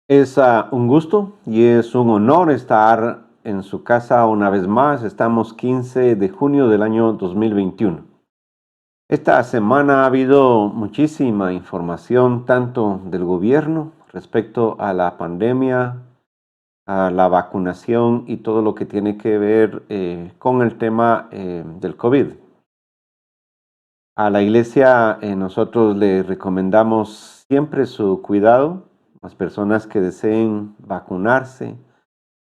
Es un gusto y es un honor estar en su casa una vez más. Estamos 15 de junio del año 2021. Esta semana ha habido muchísima información tanto del gobierno respecto a la pandemia, a la vacunación y todo lo que tiene que ver con el tema del COVID. A la iglesia nosotros le recomendamos siempre su cuidado. Las personas que deseen vacunarse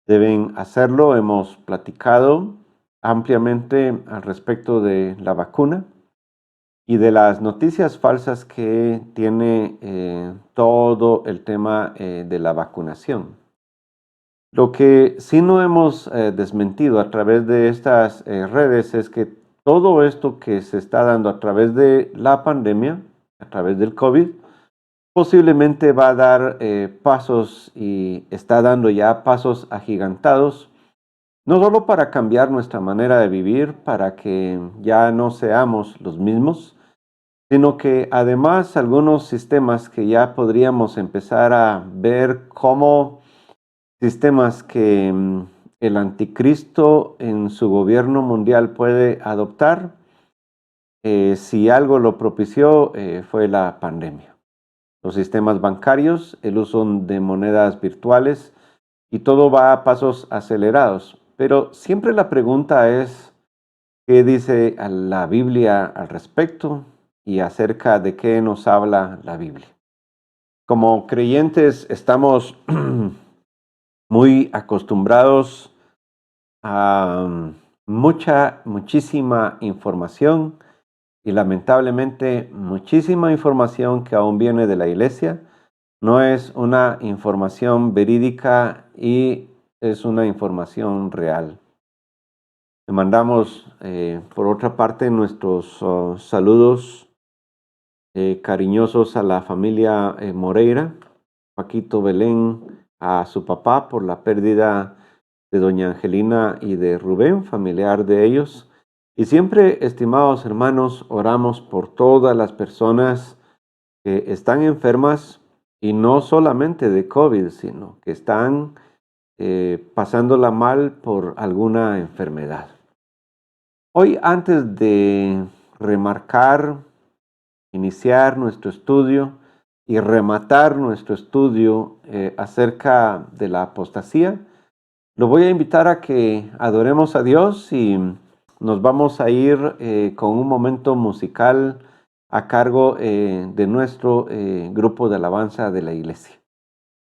deben hacerlo. Hemos platicado ampliamente al respecto de la vacuna y de las noticias falsas que tiene todo el tema de la vacunación. Lo que sí no hemos desmentido a través de estas redes es que todo esto que se está dando a través de la pandemia, a través del COVID, posiblemente va a dar pasos y está dando ya pasos agigantados, no solo para cambiar nuestra manera de vivir, para que ya no seamos los mismos, sino que además algunos sistemas que ya podríamos empezar a ver como sistemas que el anticristo en su gobierno mundial puede adoptar, si algo lo propició, fue la pandemia. Los sistemas bancarios, el uso de monedas virtuales y todo va a pasos acelerados. Pero siempre la pregunta es, ¿qué dice la Biblia al respecto y acerca de qué nos habla la Biblia? Como creyentes estamos muy acostumbrados a muchísima información y lamentablemente muchísima información que aún viene de la iglesia no es una información verídica y es una información real. Le mandamos por otra parte nuestros saludos cariñosos a la familia Moreira, Paquito Belén, a su papá por la pérdida de doña Angelina y de Rubén, familiar de ellos. Y siempre, estimados hermanos, oramos por todas las personas que están enfermas y no solamente de COVID, sino que están pasándola mal por alguna enfermedad. Hoy, antes de remarcar, iniciar nuestro estudio y rematar nuestro estudio acerca de la apostasía, lo voy a invitar a que adoremos a Dios y nos vamos a ir con un momento musical a cargo de nuestro grupo de alabanza de la iglesia.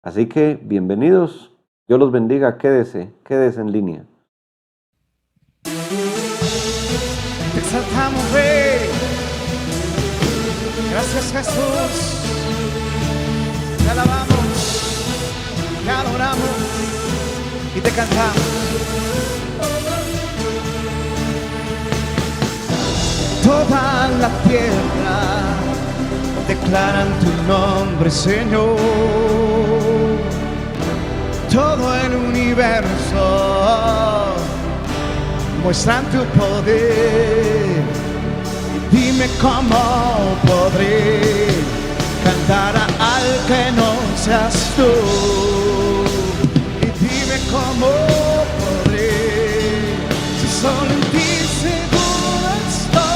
Así que bienvenidos, Dios los bendiga, quédese en línea. Te exaltamos, Rey. Gracias, Jesús. Te alabamos, te adoramos y te cantamos. Toda la tierra declaran tu nombre, Señor. Todo el universo muestran tu poder. Dime cómo podré cantar al que no seas tú. Y dime cómo podré, si solo en ti seguro estoy.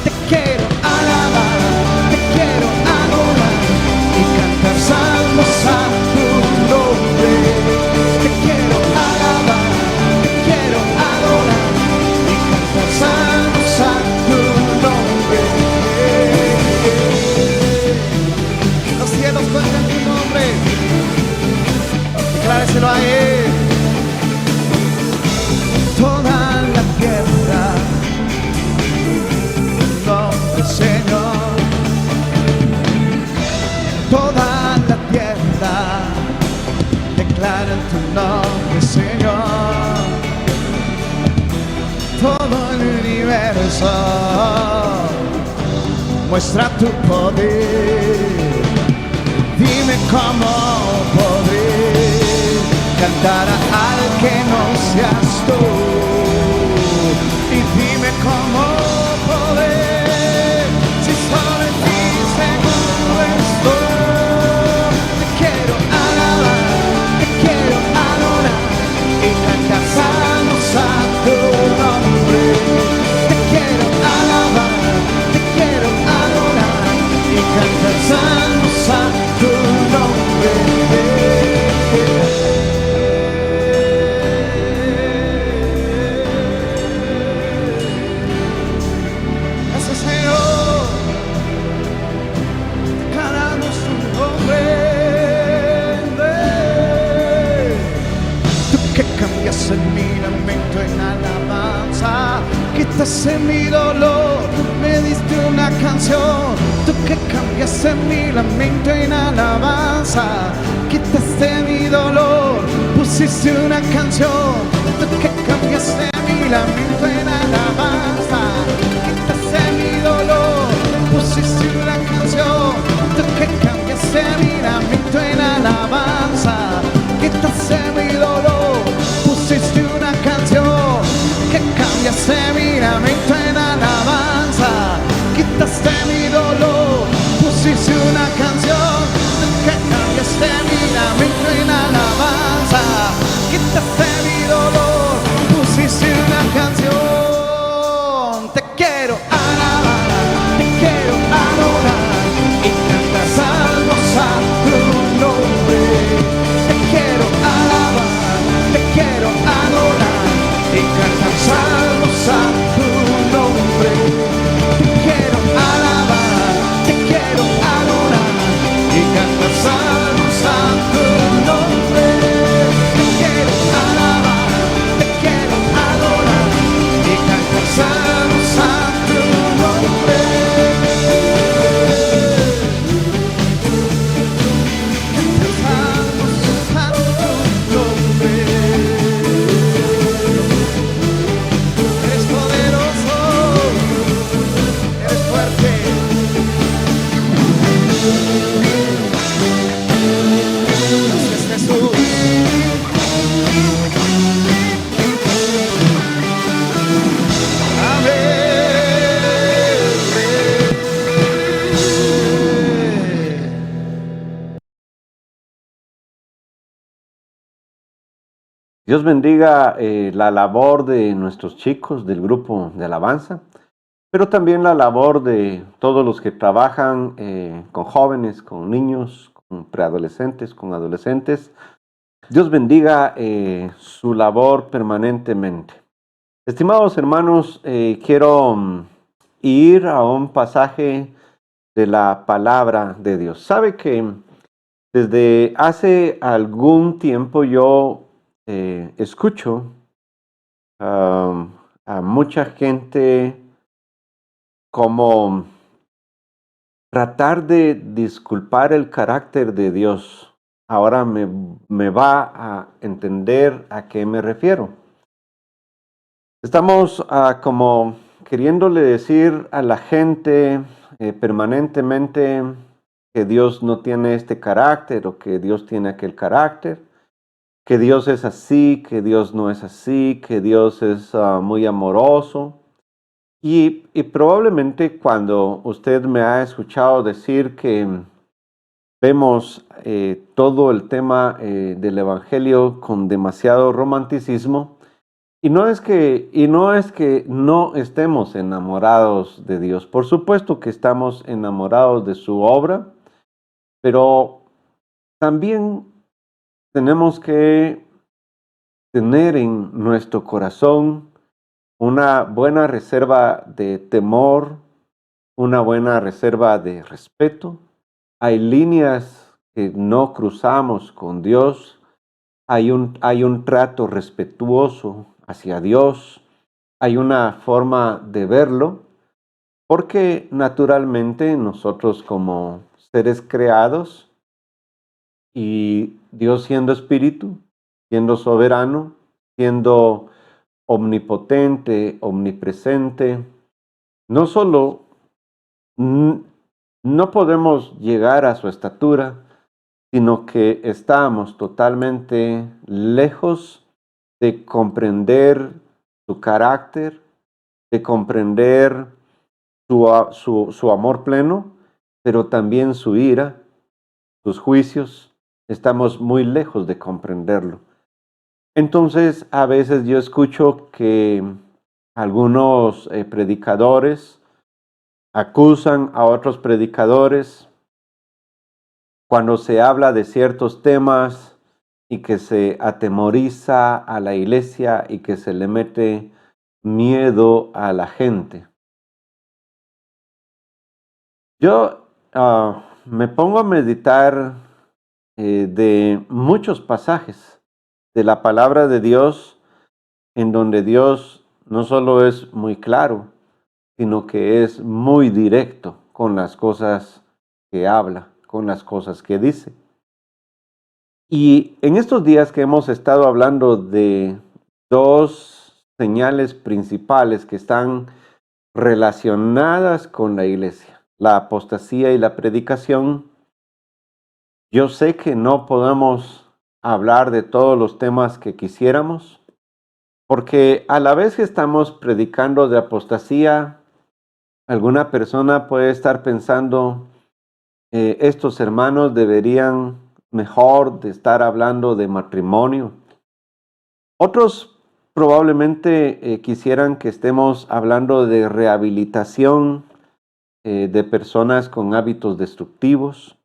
Te quiero alabar, te quiero adorar y cantar salmos a tu nombre. Te quiero alabar, te quiero adorar y cantar salmos a tu nombre. Los cielos cuentan tu nombre, decláreselo a Él. Toda la tierra, tu nombre, Señor. Toda la tierra declara tu nombre, Señor. Todo el universo muestra tu poder. Dime cómo podré cantar al que no seas tú. Y dime cómo podré, si solo en ti seguro estoy. Te quiero quitaste mi dolor, me diste una canción. Tú que cambiaste mi lamento en alabanza, quitaste mi dolor, pusiste una canción. Tú que cambiaste mi lamento en alabanza, quitaste mi dolor, pusiste una canción. Tú que cambiaste mi lamento en alabanza, quitaste mi dolor, pusiste una canción. Que cambiaste mi lamento en alabanza, quitaste mi dolor, pusiste una canción. Que cambiaste mi lamento en alabanza, quitaste mi dolor, pusiste una canción. Te quiero alabar, te quiero adorar y cantar salmos a tu nombre. Te quiero alabar, te quiero adorar y cantar salmos a tu nombre. Te quiero alabar, te quiero adorar y cantar salmos a tu nombre. Te quiero alabar, te quiero adorar y cantar salmos a tu nombre. Cantar salmos a tu nombre. Eres poderoso, eres fuerte. Gracias, Jesús. Amén. Dios bendiga la labor de nuestros chicos del grupo de alabanza, pero también la labor de todos los que trabajan con jóvenes, con niños, con preadolescentes, con adolescentes. Dios bendiga su labor permanentemente. Estimados hermanos, quiero ir a un pasaje de la palabra de Dios. Sabe que desde hace algún tiempo yo escucho a mucha gente como tratar de disculpar el carácter de Dios. Ahora me va a entender a qué me refiero. Estamos como queriéndole decir a la gente permanentemente que Dios no tiene este carácter o que Dios tiene aquel carácter, que Dios es así, que Dios no es así, que Dios es muy amoroso. Y probablemente cuando usted me ha escuchado decir que vemos todo el tema del Evangelio con demasiado romanticismo, y no es que no estemos enamorados de Dios. Por supuesto que estamos enamorados de su obra, pero también tenemos que tener en nuestro corazón una buena reserva de temor, una buena reserva de respeto. Hay líneas que no cruzamos con Dios. Hay un trato respetuoso hacia Dios. Hay una forma de verlo, porque naturalmente nosotros como seres creados y Dios siendo espíritu, siendo soberano, siendo omnipotente, omnipresente, no solo no podemos llegar a su estatura, sino que estamos totalmente lejos de comprender su carácter, de comprender su amor pleno, pero también su ira, sus juicios. Estamos muy lejos de comprenderlo. Entonces, a veces yo escucho que algunos predicadores acusan a otros predicadores cuando se habla de ciertos temas y que se atemoriza a la iglesia y que se le mete miedo a la gente. Yo me pongo a meditar de muchos pasajes de la palabra de Dios en donde Dios no solo es muy claro, sino que es muy directo con las cosas que habla, con las cosas que dice. Y en estos días que hemos estado hablando de dos señales principales que están relacionadas con la iglesia, la apostasía y la predicación, yo sé que no podemos hablar de todos los temas que quisiéramos, porque a la vez que estamos predicando de apostasía, alguna persona puede estar pensando, estos hermanos deberían mejor de estar hablando de matrimonio. Otros probablemente quisieran que estemos hablando de rehabilitación de personas con hábitos destructivos.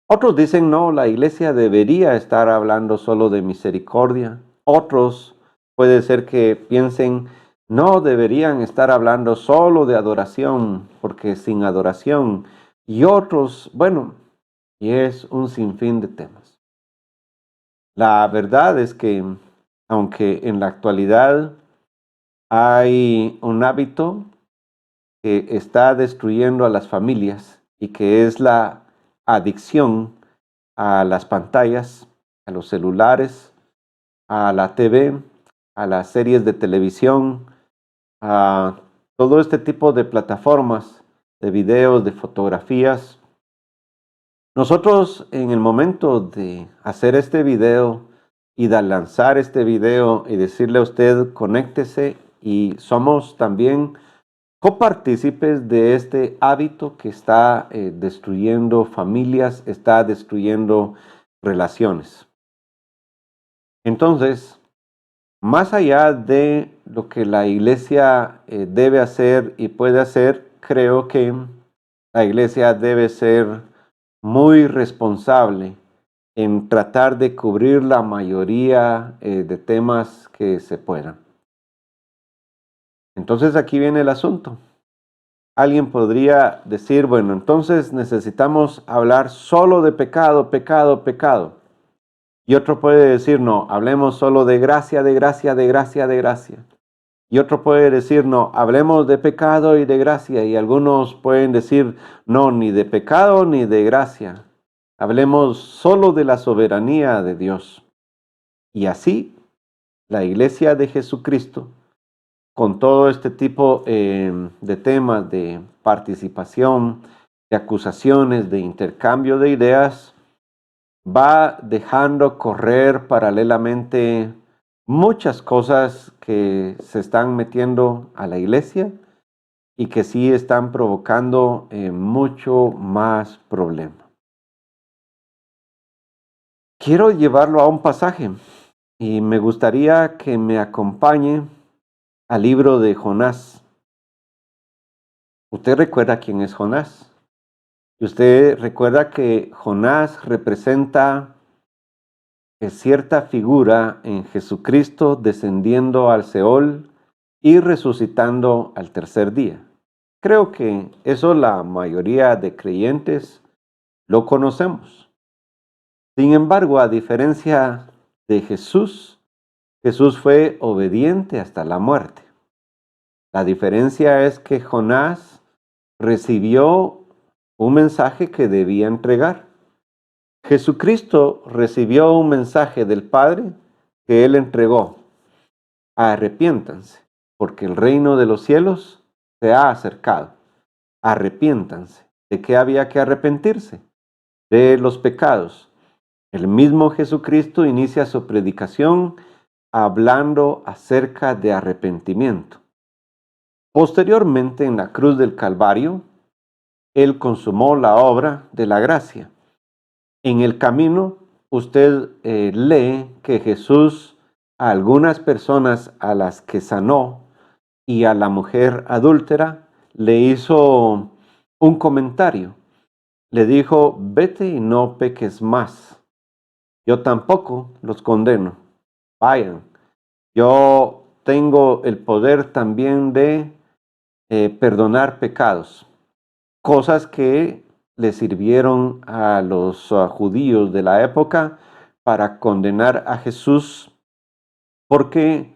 Otros dicen, no, la iglesia debería estar hablando solo de misericordia. Otros puede ser que piensen, no deberían estar hablando solo de adoración, porque sin adoración. Y otros, bueno, y es un sinfín de temas. La verdad es que, aunque en la actualidad hay un hábito que está destruyendo a las familias y que es la adicción a las pantallas, a los celulares, a la TV, a las series de televisión, a todo este tipo de plataformas de videos, de fotografías. Nosotros en el momento de hacer este video y de lanzar este video y decirle a usted, conéctese, y somos también copartícipes de este hábito que está destruyendo familias, está destruyendo relaciones. Entonces, más allá de lo que la iglesia debe hacer y puede hacer, creo que la iglesia debe ser muy responsable en tratar de cubrir la mayoría de temas que se puedan. Entonces aquí viene el asunto. Alguien podría decir, bueno, entonces necesitamos hablar solo de pecado, pecado, pecado. Y otro puede decir, no, hablemos solo de gracia, de gracia, de gracia, de gracia. Y otro puede decir, no, hablemos de pecado y de gracia. Y algunos pueden decir, no, ni de pecado ni de gracia. Hablemos solo de la soberanía de Dios. Y así, la iglesia de Jesucristo, con todo este tipo de temas de participación, de acusaciones, de intercambio de ideas, va dejando correr paralelamente muchas cosas que se están metiendo a la iglesia y que sí están provocando mucho más problema. Quiero llevarlo a un pasaje y me gustaría que me acompañe al libro de Jonás. ¿Usted recuerda quién es Jonás? Y usted recuerda que Jonás representa cierta figura en Jesucristo descendiendo al Seol y resucitando al tercer día. Creo que eso la mayoría de creyentes lo conocemos. Sin embargo, a diferencia de Jesús, Jesús fue obediente hasta la muerte. La diferencia es que Jonás recibió un mensaje que debía entregar. Jesucristo recibió un mensaje del Padre que Él entregó. Arrepiéntanse, porque el reino de los cielos se ha acercado. Arrepiéntanse. ¿De qué había que arrepentirse? De los pecados. El mismo Jesucristo inicia su predicación hablando acerca de arrepentimiento. Posteriormente, en la cruz del Calvario, Él consumó la obra de la gracia. En el camino, usted lee que Jesús a algunas personas a las que sanó y a la mujer adúltera le hizo un comentario. Le dijo, vete y no peques más. Yo tampoco los condeno. Vayan. Yo tengo el poder también de perdonar pecados. Cosas que le sirvieron a los judíos de la época para condenar a Jesús, porque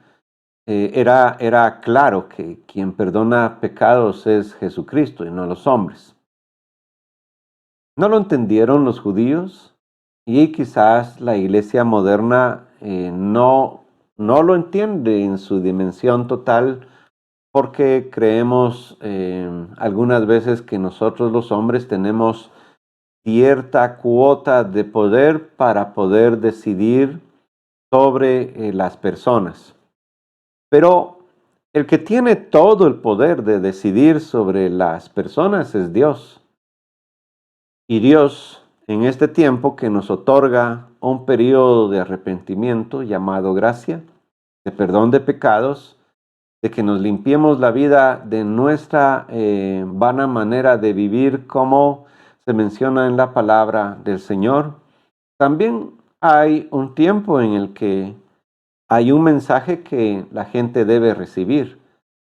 era claro que quien perdona pecados es Jesucristo y no los hombres. No lo entendieron los judíos y quizás la iglesia moderna no lo entiende en su dimensión total porque creemos algunas veces que nosotros los hombres tenemos cierta cuota de poder para poder decidir sobre las personas. Pero el que tiene todo el poder de decidir sobre las personas es Dios. Y Dios, en este tiempo que nos otorga un periodo de arrepentimiento llamado gracia, de perdón de pecados, de que nos limpiemos la vida de nuestra vana manera de vivir como se menciona en la palabra del Señor, también hay un tiempo en el que hay un mensaje que la gente debe recibir,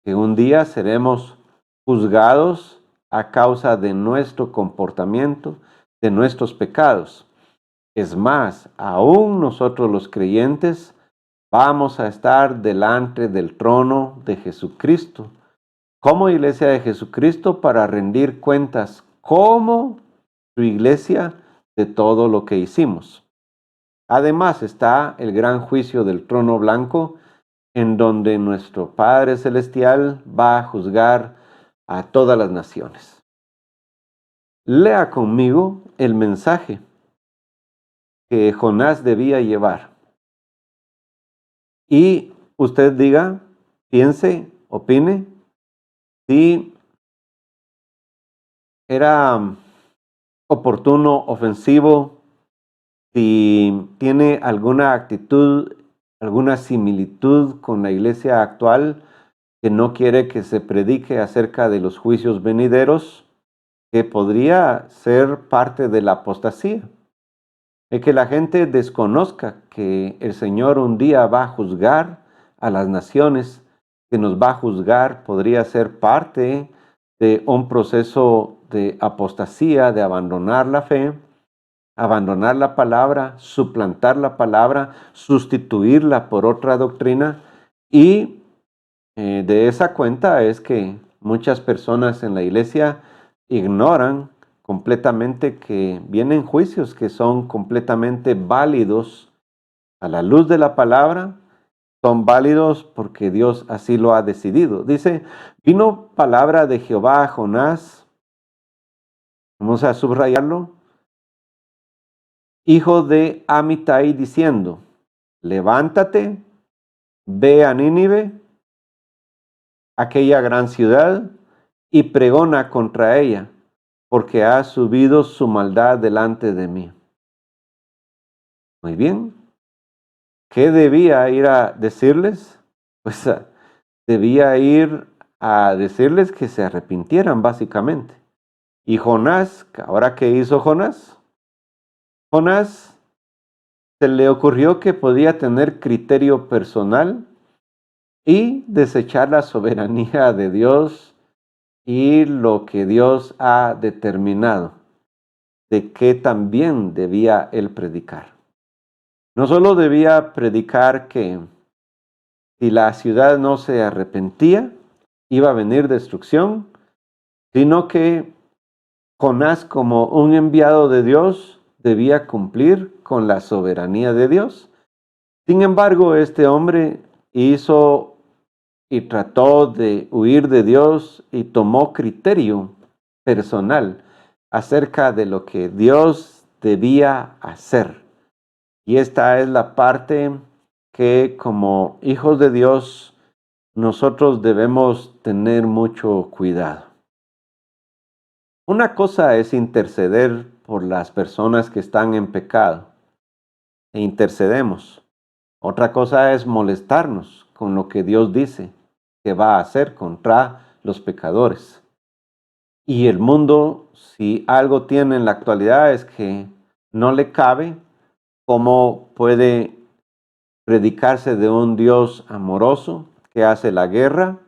que un día seremos juzgados a causa de nuestro comportamiento, de nuestros pecados. Es más, aún nosotros los creyentes vamos a estar delante del trono de Jesucristo, como iglesia de Jesucristo, para rendir cuentas como su iglesia de todo lo que hicimos. Además está el gran juicio del trono blanco, en donde nuestro Padre Celestial va a juzgar a todas las naciones. Lea conmigo el mensaje que Jonás debía llevar. Y usted diga, piense, opine, si era oportuno, ofensivo, si tiene alguna actitud, alguna similitud con la iglesia actual que no quiere que se predique acerca de los juicios venideros, que podría ser parte de la apostasía. Es que la gente desconozca que el Señor un día va a juzgar a las naciones, que nos va a juzgar, podría ser parte de un proceso de apostasía, de abandonar la fe, abandonar la palabra, suplantar la palabra, sustituirla por otra doctrina. Y de esa cuenta es que muchas personas en la iglesia ignoran completamente que vienen juicios que son completamente válidos a la luz de la palabra, son válidos porque Dios así lo ha decidido. Dice, vino palabra de Jehová a Jonás, vamos a subrayarlo, hijo de Amitai, diciendo, levántate, ve a Nínive, aquella gran ciudad, y pregona contra ella, porque ha subido su maldad delante de mí. Muy bien. ¿Qué debía ir a decirles? Pues debía ir a decirles que se arrepintieran, básicamente. Y Jonás, ¿ahora qué hizo Jonás? Jonás se le ocurrió que podía tener criterio personal y desechar la soberanía de Dios y lo que Dios ha determinado, de qué también debía él predicar. No solo debía predicar que si la ciudad no se arrepentía, iba a venir destrucción, sino que Jonás, como un enviado de Dios, debía cumplir con la soberanía de Dios. Sin embargo, este hombre hizo y trató de huir de Dios y tomó criterio personal acerca de lo que Dios debía hacer. Y esta es la parte que como hijos de Dios nosotros debemos tener mucho cuidado. Una cosa es interceder por las personas que están en pecado e intercedemos. Otra cosa es molestarnos con lo que Dios dice que va a hacer contra los pecadores. Y el mundo, si algo tiene en la actualidad, es que no le cabe cómo puede predicarse de un Dios amoroso que hace la guerra,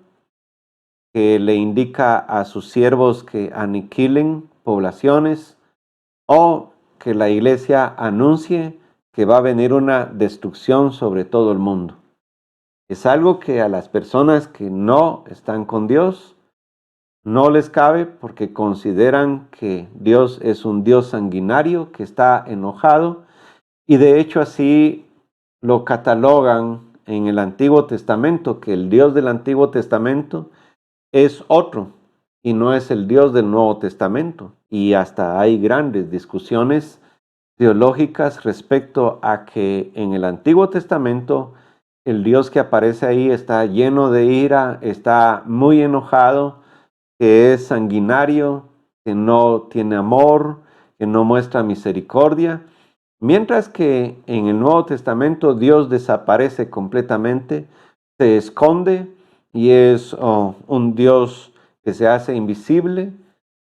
que le indica a sus siervos que aniquilen poblaciones, o que la iglesia anuncie que va a venir una destrucción sobre todo el mundo. Es algo que a las personas que no están con Dios no les cabe porque consideran que Dios es un Dios sanguinario que está enojado, y de hecho así lo catalogan en el Antiguo Testamento, que el Dios del Antiguo Testamento es otro y no es el Dios del Nuevo Testamento. Y hasta hay grandes discusiones teológicas respecto a que en el Antiguo Testamento el Dios que aparece ahí está lleno de ira, está muy enojado, que es sanguinario, que no tiene amor, que no muestra misericordia. Mientras que en el Nuevo Testamento Dios desaparece completamente, se esconde y es un Dios que se hace invisible,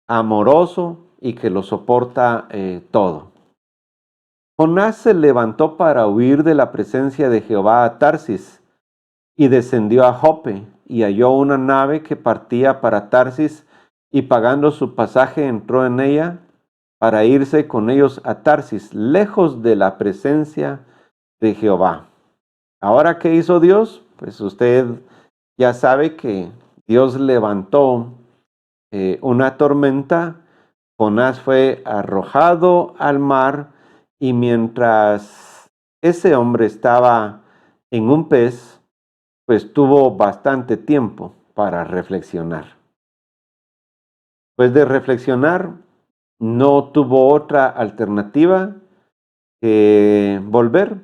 amoroso y que lo soporta todo. Jonás se levantó para huir de la presencia de Jehová a Tarsis y descendió a Jope y halló una nave que partía para Tarsis, y pagando su pasaje entró en ella para irse con ellos a Tarsis, lejos de la presencia de Jehová. Ahora, ¿qué hizo Dios? Pues usted ya sabe que Dios levantó una tormenta. Jonás fue arrojado al mar, y mientras ese hombre estaba en un pez, pues tuvo bastante tiempo para reflexionar. Después de reflexionar, no tuvo otra alternativa que volver,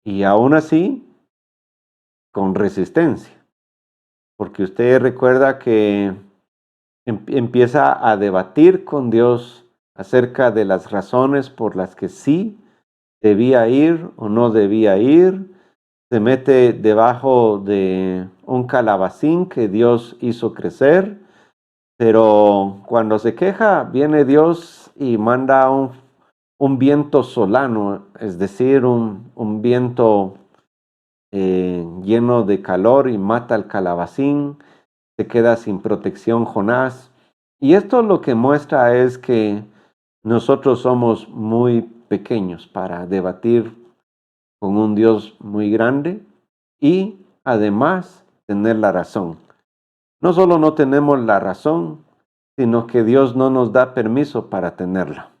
y aún así con resistencia, porque usted recuerda que empieza a debatir con Dios acerca de las razones por las que sí debía ir o no debía ir. Se mete debajo de un calabacín que Dios hizo crecer, pero cuando se queja, viene Dios y manda un viento solano, es decir, un viento lleno de calor, y mata al calabacín. Se queda sin protección Jonás. Y esto lo que muestra es que nosotros somos muy pequeños para debatir con un Dios muy grande y además tener la razón. No solo no tenemos la razón, sino que Dios no nos da permiso para tenerla.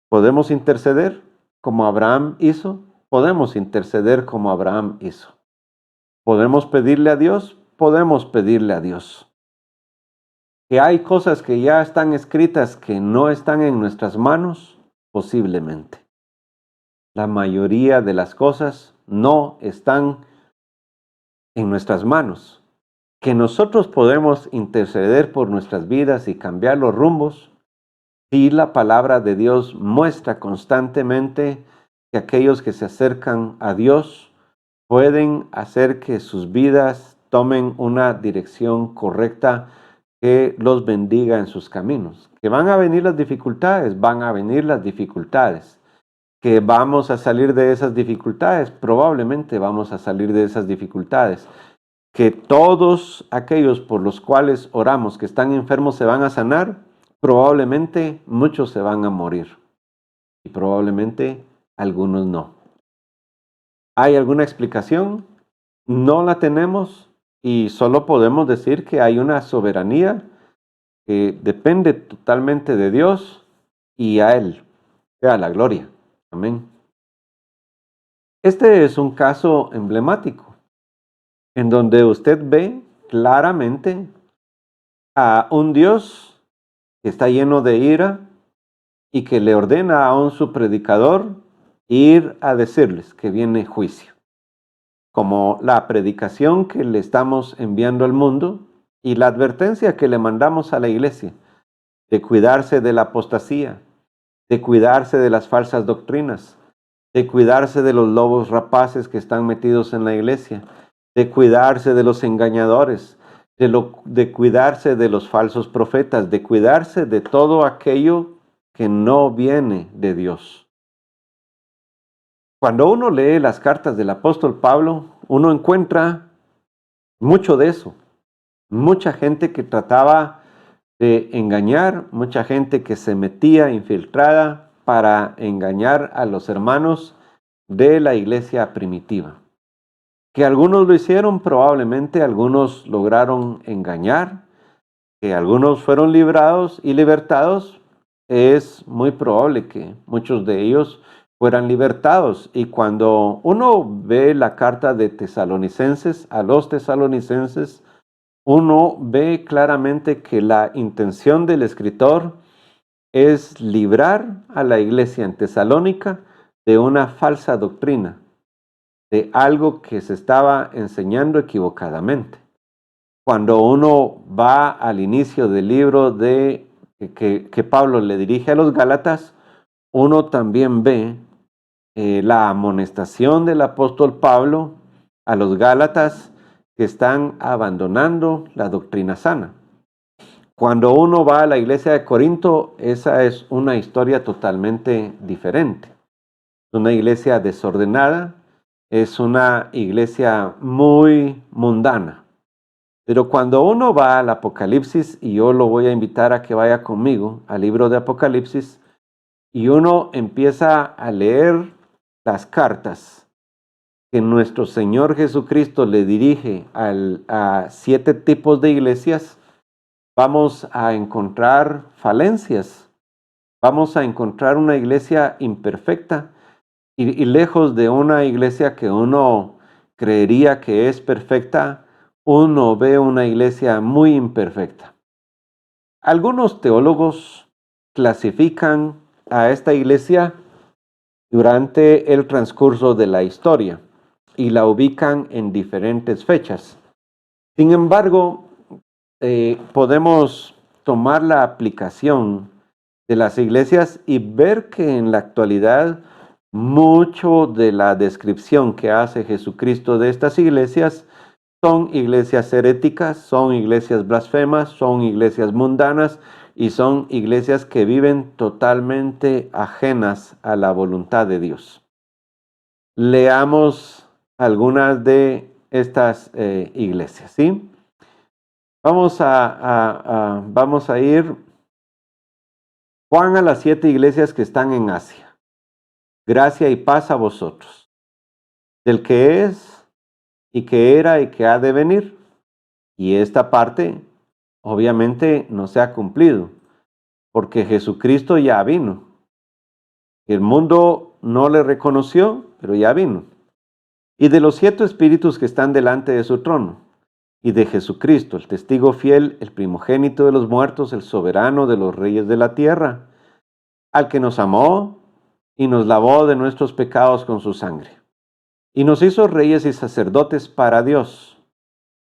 ¿Podemos interceder como Abraham hizo? Podemos interceder como Abraham hizo. ¿Podemos pedirle a Dios? Podemos pedirle a Dios. ¿Que hay cosas que ya están escritas que no están en nuestras manos? Posiblemente. La mayoría de las cosas no están en nuestras manos. Que nosotros podemos interceder por nuestras vidas y cambiar los rumbos, sí, la palabra de Dios muestra constantemente que aquellos que se acercan a Dios pueden hacer que sus vidas tomen una dirección correcta que los bendiga en sus caminos. Que van a venir las dificultades, van a venir las dificultades. Que vamos a salir de esas dificultades, probablemente vamos a salir de esas dificultades. Que todos aquellos por los cuales oramos que están enfermos se van a sanar, probablemente muchos se van a morir y probablemente algunos no. ¿Hay alguna explicación? No la tenemos, y solo podemos decir que hay una soberanía que depende totalmente de Dios, y a Él sea la gloria. Amén. Este es un caso emblemático en donde usted ve claramente a un Dios que está lleno de ira y que le ordena a su predicador ir a decirles que viene juicio. Como la predicación que le estamos enviando al mundo y la advertencia que le mandamos a la iglesia de cuidarse de la apostasía, de cuidarse de las falsas doctrinas, de cuidarse de los lobos rapaces que están metidos en la iglesia, de cuidarse de los engañadores, de cuidarse de los falsos profetas, de cuidarse de todo aquello que no viene de Dios. Cuando uno lee las cartas del apóstol Pablo, uno encuentra mucho de eso. Mucha gente que trataba de engañar, mucha gente que se metía infiltrada para engañar a los hermanos de la iglesia primitiva. Que algunos lo hicieron, probablemente algunos lograron engañar, que algunos fueron librados y libertados, es muy probable que muchos de ellos fueran libertados. Y cuando uno ve la carta de Tesalonicenses a los tesalonicenses, uno ve claramente que la intención del escritor es librar a la iglesia en Tesalónica de una falsa doctrina, de algo que se estaba enseñando equivocadamente. Cuando uno va al inicio del libro que Pablo le dirige a los Gálatas, uno también ve la amonestación del apóstol Pablo a los Gálatas que están abandonando la doctrina sana. Cuando uno va a la iglesia de Corinto, esa es una historia totalmente diferente. Es una iglesia desordenada, es una iglesia muy mundana. Pero cuando uno va al Apocalipsis, y yo lo voy a invitar a que vaya conmigo al libro de Apocalipsis, y uno empieza a leer las cartas que nuestro Señor Jesucristo le dirige a 7 tipos de iglesias, vamos a encontrar falencias, vamos a encontrar una iglesia imperfecta y lejos de una iglesia que uno creería que es perfecta, uno ve una iglesia muy imperfecta. Algunos teólogos clasifican a esta iglesia durante el transcurso de la historia y la ubican en diferentes fechas. Sin embargo, podemos tomar la aplicación de las iglesias y ver que en la actualidad mucho de la descripción que hace Jesucristo de estas iglesias son iglesias heréticas, son iglesias blasfemas, son iglesias mundanas y son iglesias que viven totalmente ajenas a la voluntad de Dios. Leamos algunas de estas iglesias, ¿sí? Vamos a ir, Juan, a las 7 iglesias que están en Asia. Gracia y paz a vosotros, del que es y que era y que ha de venir. Y esta parte obviamente no se ha cumplido, porque Jesucristo ya vino. El mundo no le reconoció, pero ya vino. Y de los 7 espíritus que están delante de su trono, y de Jesucristo, el testigo fiel, el primogénito de los muertos, el soberano de los reyes de la tierra, al que nos amó y nos lavó de nuestros pecados con su sangre, y nos hizo reyes y sacerdotes para Dios,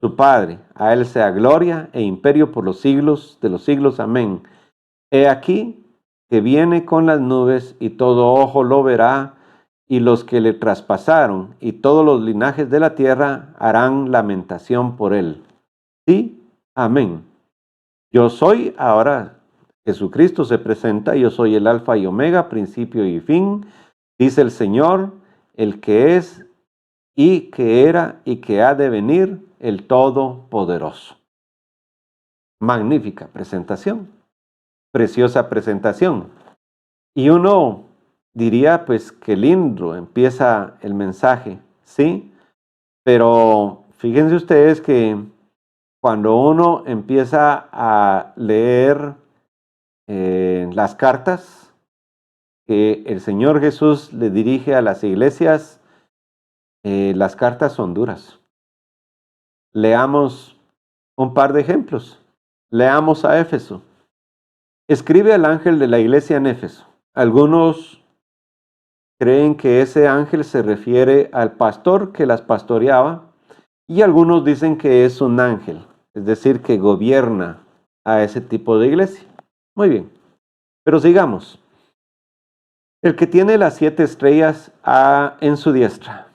su Padre. A él sea gloria e imperio por los siglos de los siglos. Amén. He aquí que viene con las nubes, y todo ojo lo verá, y los que le traspasaron, y todos los linajes de la tierra harán lamentación por él. Sí, amén. Yo soy, ahora Jesucristo se presenta, yo soy el Alfa y Omega, principio y fin, dice el Señor, el que es, y que era, y que ha de venir, el Todopoderoso. Magnífica presentación, preciosa presentación. Y uno diría, pues, qué lindo empieza el mensaje, ¿sí? Pero fíjense ustedes que cuando uno empieza a leer las cartas que el Señor Jesús le dirige a las iglesias, las cartas son duras. Leamos un par de ejemplos. Leamos a Éfeso. Escribe al ángel de la iglesia en Éfeso. Algunos creen que ese ángel se refiere al pastor que las pastoreaba, y algunos dicen que es un ángel, es decir, que gobierna a ese tipo de iglesia. Muy bien, pero sigamos. El que tiene las 7 estrellas en su diestra,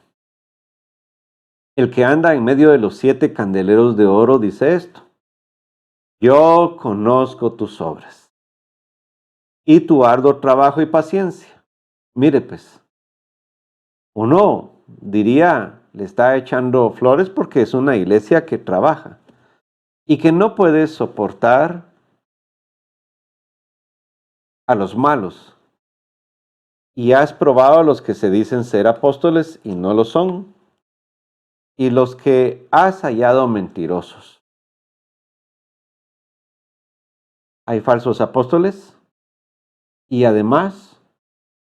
el que anda en medio de los 7 candeleros de oro, dice esto: yo conozco tus obras y tu arduo trabajo y paciencia. Mire, pues, uno diría, le está echando flores porque es una iglesia que trabaja y que no puede soportar a los malos. Y has probado a los que se dicen ser apóstoles y no lo son, y los que has hallado mentirosos. Hay falsos apóstoles y además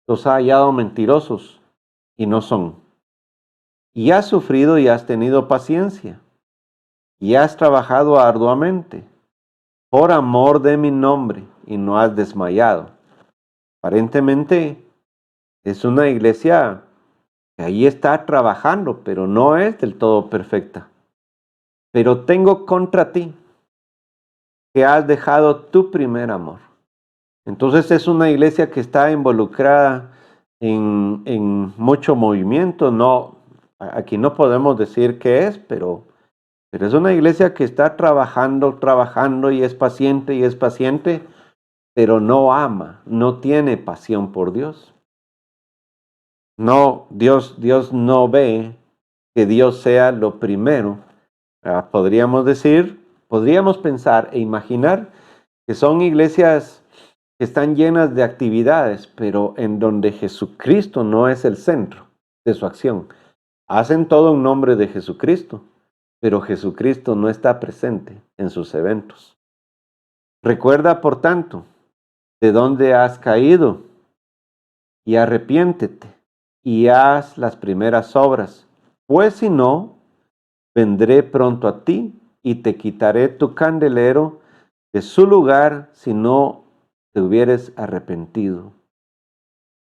los ha hallado mentirosos y no son. Y has sufrido y has tenido paciencia y has trabajado arduamente por amor de mi nombre y no has desmayado. Aparentemente es una iglesia que ahí está trabajando, pero no es del todo perfecta. Pero tengo contra ti que has dejado tu primer amor. Entonces es una iglesia que está involucrada en mucho movimiento. No, aquí no podemos decir qué es, pero es una iglesia que está trabajando y es paciente, pero no ama, no tiene pasión por Dios. No, Dios no ve que Dios sea lo primero. Podríamos pensar e imaginar que son iglesias que están llenas de actividades, pero en donde Jesucristo no es el centro de su acción. Hacen todo en nombre de Jesucristo, pero Jesucristo no está presente en sus eventos. Recuerda, por tanto, de dónde has caído y arrepiéntete y haz las primeras obras, pues si no, vendré pronto a ti y te quitaré tu candelero de su lugar si no te hubieres arrepentido.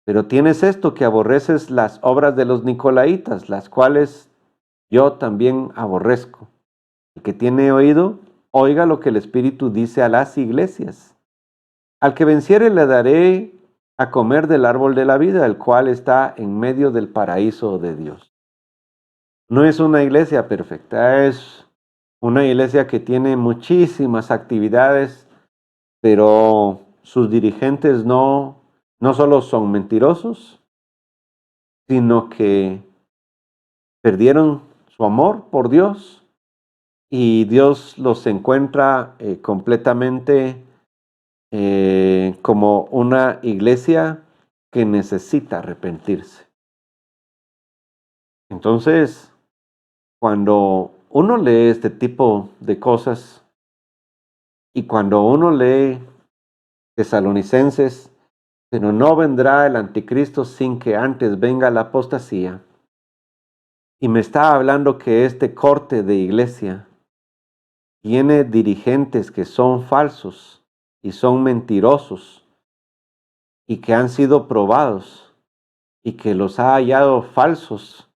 Pero tienes esto, que aborreces las obras de los nicolaítas, las cuales yo también aborrezco. El que tiene oído, oiga lo que el Espíritu dice a las iglesias. Al que venciere le daré a comer del árbol de la vida, el cual está en medio del paraíso de Dios. No es una iglesia perfecta, es una iglesia que tiene muchísimas actividades, pero sus dirigentes no solo son mentirosos, sino que perdieron su amor por Dios y Dios los encuentra completamente como una iglesia que necesita arrepentirse. Entonces, cuando uno lee este tipo de cosas y cuando uno lee Tesalonicenses, pero no vendrá el anticristo sin que antes venga la apostasía, y me está hablando que este corte de iglesia tiene dirigentes que son falsos y son mentirosos y que han sido probados y que los ha hallado falsos.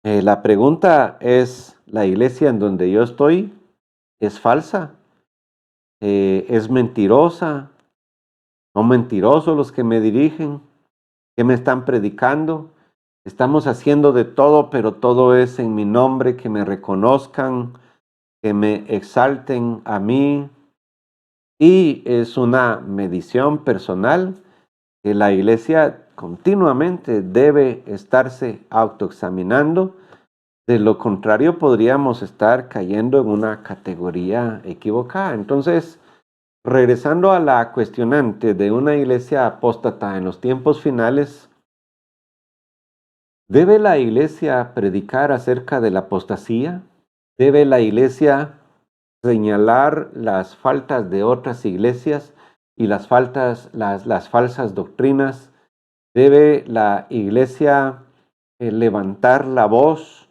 La pregunta es, ¿la iglesia en donde yo estoy es falsa? ¿Es mentirosa? ¿Son mentirosos los que me dirigen? ¿Qué me están predicando? Estamos haciendo de todo, pero todo es en mi nombre, que me reconozcan, que me exalten a mí. Y es una medición personal que la iglesia continuamente debe estarse autoexaminando. De lo contrario, podríamos estar cayendo en una categoría equivocada. Entonces, regresando a la cuestionante de una iglesia apóstata en los tiempos finales, ¿debe la iglesia predicar acerca de la apostasía? ¿Debe la iglesia señalar las faltas de otras iglesias y las falsas doctrinas? ¿Debe la iglesia levantar la voz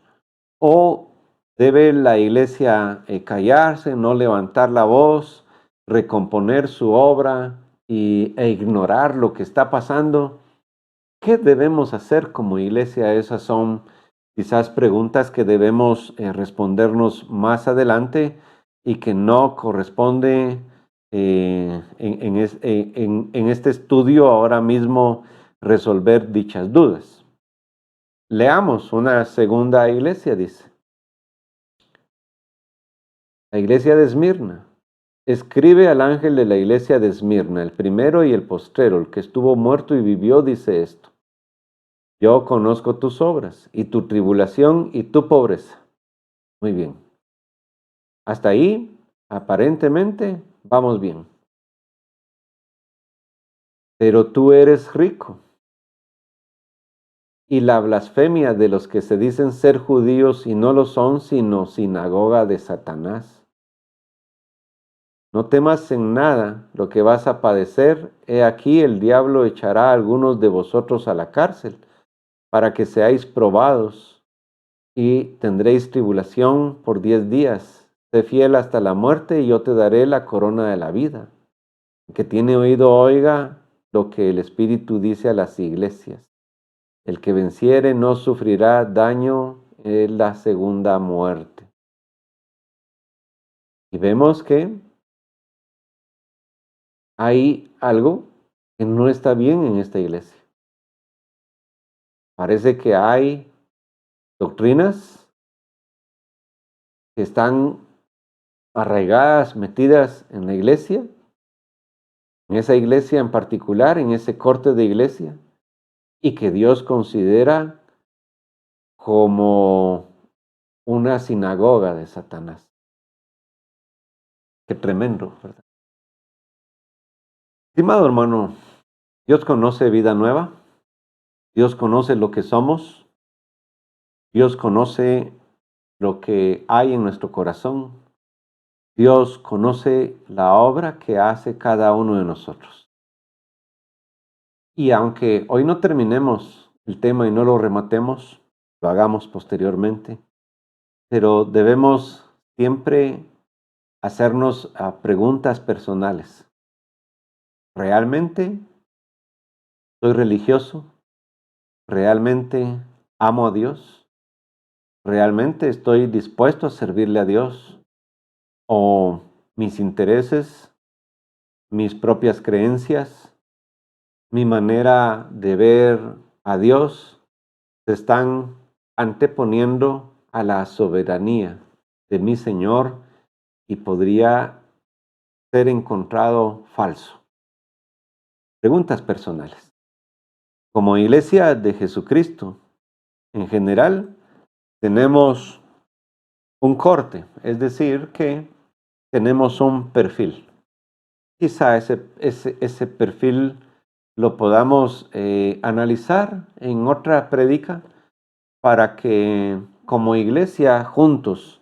o debe la iglesia callarse, no levantar la voz, recomponer su obra e ignorar lo que está pasando? ¿Qué debemos hacer como iglesia? Esas son quizás preguntas que debemos respondernos más adelante y que no corresponde en este estudio ahora mismo resolver dichas dudas. Leamos una segunda iglesia, dice. La iglesia de Esmirna. Escribe al ángel de la iglesia de Esmirna, el primero y el postrero, el que estuvo muerto y vivió, dice esto. Yo conozco tus obras y tu tribulación y tu pobreza. Muy bien. Hasta ahí, aparentemente, vamos bien. Pero tú eres rico y la blasfemia de los que se dicen ser judíos y no lo son, sino sinagoga de Satanás. No temas en nada lo que vas a padecer. He aquí el diablo echará a algunos de vosotros a la cárcel, para que seáis probados, y tendréis tribulación por 10 días. Sé fiel hasta la muerte, y yo te daré la corona de la vida. El que tiene oído, oiga lo que el Espíritu dice a las iglesias. El que venciere no sufrirá daño en la segunda muerte. Y vemos que hay algo que no está bien en esta iglesia. Parece que hay doctrinas que están arraigadas, metidas en la iglesia, en esa iglesia en particular, en ese corte de iglesia, y que Dios considera como una sinagoga de Satanás. Qué tremendo, ¿verdad? Estimado hermano, Dios conoce vida nueva, Dios conoce lo que somos, Dios conoce lo que hay en nuestro corazón, Dios conoce la obra que hace cada uno de nosotros. Y aunque hoy no terminemos el tema y no lo rematemos, lo hagamos posteriormente, pero debemos siempre hacernos preguntas personales. ¿Realmente soy religioso? ¿Realmente amo a Dios? ¿Realmente estoy dispuesto a servirle a Dios? ¿O mis intereses, mis propias creencias, mi manera de ver a Dios se están anteponiendo a la soberanía de mi Señor y podría ser encontrado falso? Preguntas personales. Como iglesia de Jesucristo, en general, tenemos un corte, es decir, que tenemos un perfil. Quizá ese perfil lo podamos analizar en otra prédica para que como iglesia juntos,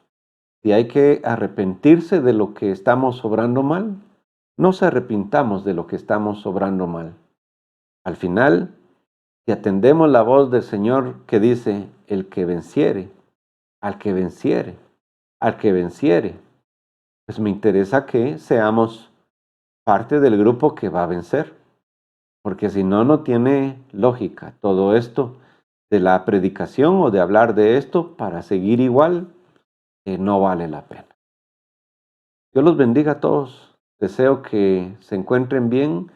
si hay que arrepentirse de lo que estamos obrando mal, nos arrepintamos de lo que estamos obrando mal. Al final, si atendemos la voz del Señor que dice, el que venciere, al que venciere, al que venciere, pues me interesa que seamos parte del grupo que va a vencer, porque si no, no tiene lógica todo esto de la predicación o de hablar de esto para seguir igual, no vale la pena. Dios los bendiga a todos, deseo que se encuentren bien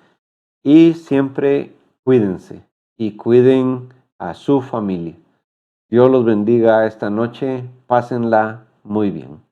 y siempre cuídense y cuiden a su familia. Dios los bendiga esta noche, pásenla muy bien.